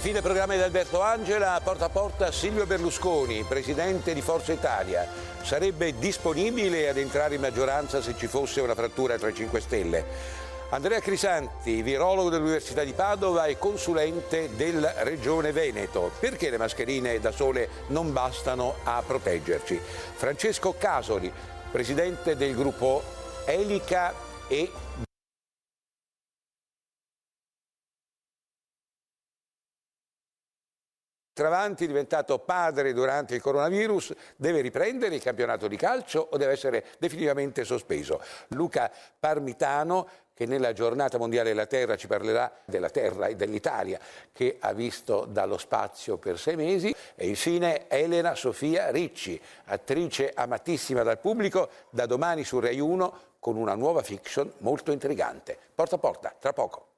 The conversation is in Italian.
fine programma di Alberto Angela, porta a porta Silvio Berlusconi, presidente di Forza Italia. Sarebbe disponibile ad entrare in maggioranza se ci fosse una frattura tra i 5 Stelle. Andrea Crisanti, virologo dell'Università di Padova e consulente della Regione Veneto. Perché le mascherine da sole non bastano a proteggerci? Francesco Casoli, presidente del gruppo Elica e Travanti, diventato padre durante il coronavirus, deve riprendere il campionato di calcio o deve essere definitivamente sospeso? Luca Parmitano, che nella giornata mondiale della Terra ci parlerà della Terra e dell'Italia, che ha visto dallo spazio per 6 mesi. E infine Elena Sofia Ricci, attrice amatissima dal pubblico, da domani su Rai 1 con una nuova fiction molto intrigante. Porta a porta, tra poco.